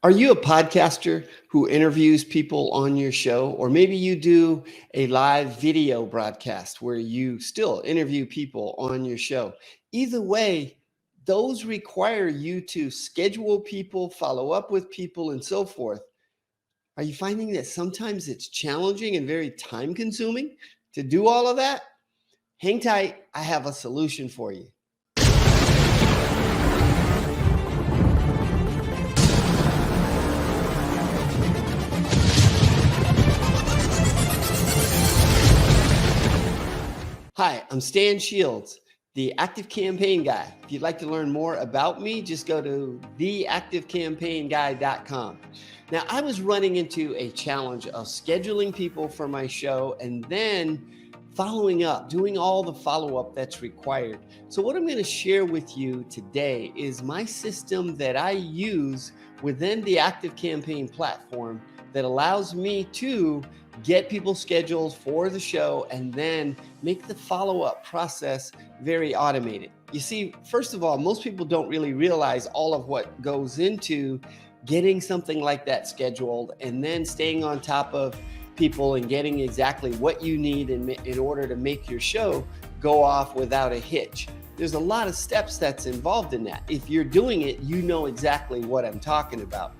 Are you a podcaster who interviews people on your show? Or maybe you do a live video broadcast where you still interview people on your show. Either way, those require you to schedule people, follow up with people, and so forth. Are you finding that sometimes it's challenging and very time consuming to do all of that? Hang tight, I have a solution for you. Hi, I'm Stan Shields, the ActiveCampaign guy. If you'd like to learn more about me, just go to theactivecampaignguy.com. Now, I was running into a challenge of scheduling people for my show and then following up, doing all the follow-up that's required. So what I'm going to share with you today is my system that I use within the ActiveCampaign platform that allows me to get people scheduled for the show and then make the follow-up process very automated. You see, first of all, most people don't really realize all of what goes into getting something like that scheduled and then staying on top of people and getting exactly what you need in order to make your show go off without a hitch. There's a lot of steps that's involved in that. If you're doing it, you know exactly what I'm talking about.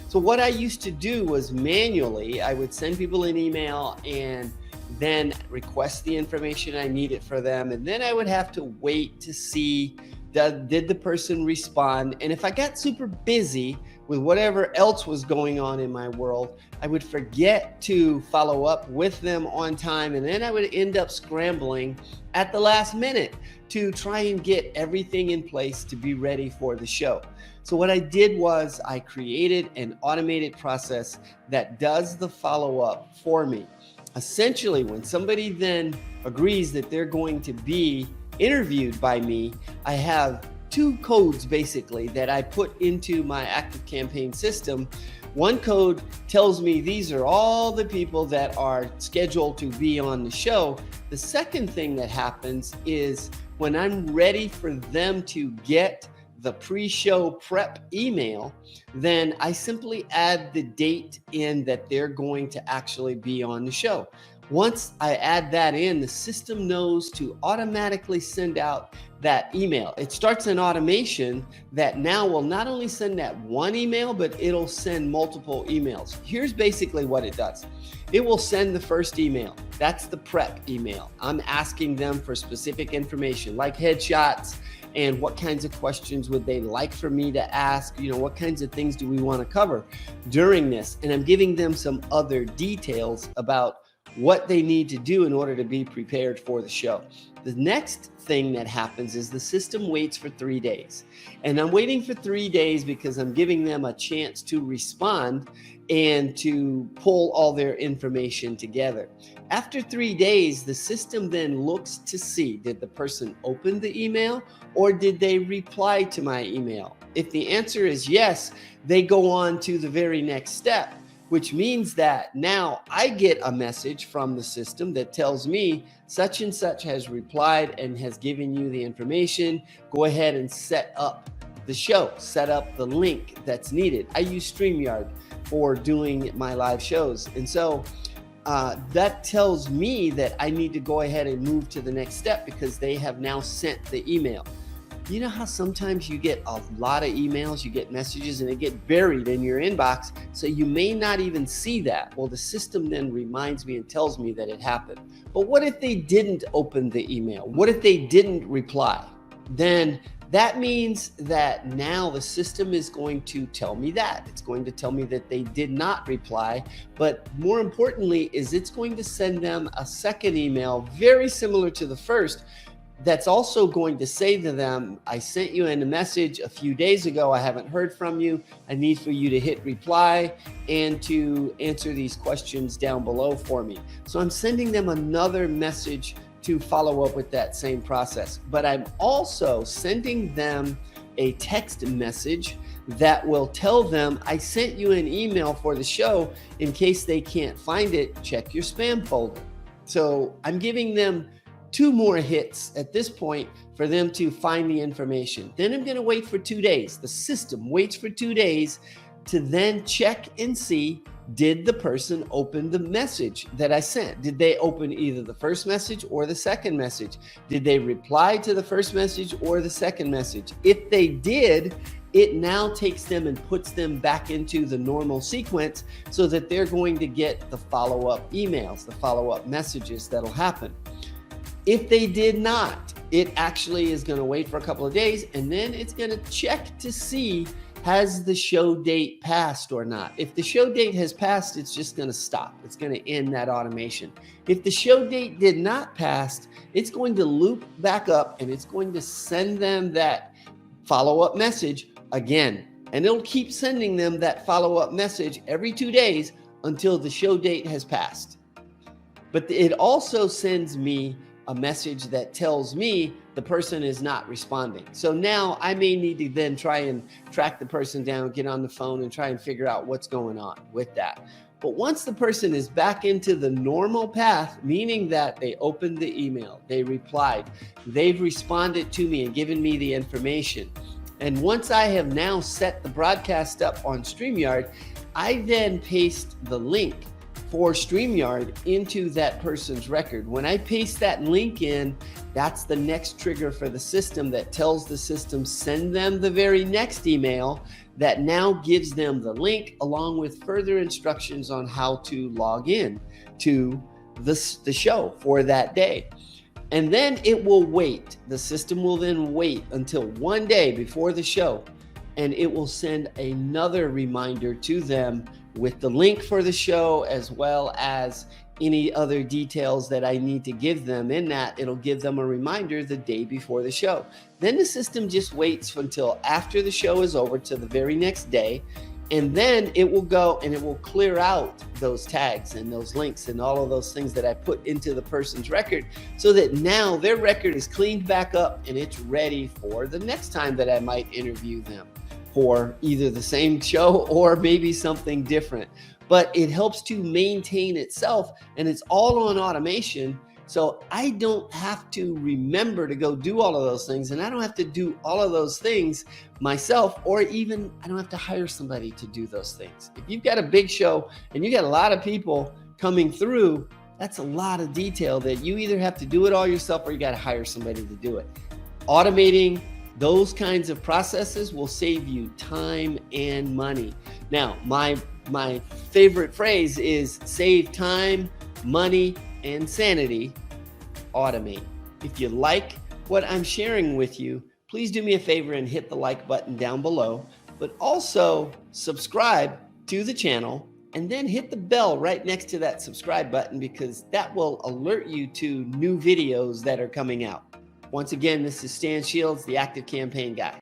So what I used to do was manually, I would send people an email and then request the information I needed for them. And then I would have to wait to see, did the person respond? And if I got super busy with whatever else was going on in my world, I would forget to follow up with them on time. And then I would end up scrambling at the last minute to try and get everything in place to be ready for the show. So what I did was I created an automated process that does the follow-up for me. Essentially, when somebody then agrees that they're going to be interviewed by me, I have two codes basically that I put into my ActiveCampaign system. One code tells me these are all the people that are scheduled to be on the show. The second thing that happens is when I'm ready for them to get the pre-show prep email, then I simply add the date in that they're going to actually be on the show. Once I add that in, the system knows to automatically send out that email. It starts an automation that now will not only send that one email, but it'll send multiple emails. Here's basically what it does. It will send the first email. That's the prep email. I'm asking them for specific information like headshots and what kinds of questions would they like for me to ask, what kinds of things do we want to cover during this? And I'm giving them some other details about what they need to do in order to be prepared for the show. The next thing that happens is the system waits for 3 days. And I'm waiting for 3 days because I'm giving them a chance to respond and to pull all their information together. After 3 days, the system then looks to see, did the person open the email or did they reply to my email? If the answer is yes, they go on to the very next step, which means that now I get a message from the system that tells me such and such has replied and has given you the information. Go ahead and set up the show, set up the link that's needed. I use StreamYard for doing my live shows. And so that tells me that I need to go ahead and move to the next step because they have now sent the email. You know how sometimes you get a lot of emails, you get messages and they get buried in your inbox, so you may not even see that. Well, the system then reminds me and tells me that it happened. But what if they didn't open the email? What if they didn't reply? Then that means that now the system is going to tell me that. It's going to tell me that they did not reply, but more importantly is it's going to send them a second email very similar to the first, that's also going to say to them, I sent you in a message a few days ago. I haven't heard from you. I need for you to hit reply and to answer these questions down below for me. So I'm sending them another message to follow up with that same process. But I'm also sending them a text message that will tell them, I sent you an email for the show. In case they can't find it, check your spam folder. So I'm giving them 2 more hits at this point for them to find the information. Then I'm going to wait for 2 days. The system waits for 2 days to then check and see, did the person open the message that I sent? Did they open either the first message or the second message? Did they reply to the first message or the second message? If they did, it now takes them and puts them back into the normal sequence so that they're going to get the follow-up emails, the follow-up messages that'll happen. If they did not, it actually is going to wait for a couple of days, and then it's going to check to see, has the show date passed or not? If the show date has passed, it's just going to stop. It's going to end that automation. If the show date did not pass, it's going to loop back up and it's going to send them that follow-up message again. And it'll keep sending them that follow-up message every 2 days until the show date has passed. But it also sends me a message that tells me the person is not responding. So now I may need to then try and track the person down, get on the phone and try and figure out what's going on with that. But once the person is back into the normal path, meaning that they opened the email, they replied, they've responded to me and given me the information. And once I have now set the broadcast up on StreamYard, I then paste the link for StreamYard into that person's record. When I paste that link in, that's the next trigger for the system that tells the system, send them the very next email that now gives them the link along with further instructions on how to log in to the show for that day. And then it will wait. The system will then wait until one day before the show, and it will send another reminder to them with the link for the show, as well as any other details that I need to give them. In that, it'll give them a reminder the day before the show. Then the system just waits until after the show is over to the very next day, and then it will go and it will clear out those tags and those links and all of those things that I put into the person's record, so that now their record is cleaned back up and it's ready for the next time that I might interview them for either the same show or maybe something different. But it helps to maintain itself, and it's all on automation. So I don't have to remember to go do all of those things, and I don't have to do all of those things myself, or even I don't have to hire somebody to do those things. If you've got a big show and you got a lot of people coming through, that's a lot of detail that you either have to do it all yourself or you got to hire somebody to do it. Automating those kinds of processes will save you time and money. Now, my favorite phrase is save time, money, and sanity. Automate. If you like what I'm sharing with you, please do me a favor and hit the like button down below, but also subscribe to the channel and then hit the bell right next to that subscribe button, because that will alert you to new videos that are coming out. Once again, this is Stan Shields, the ActiveCampaign guy.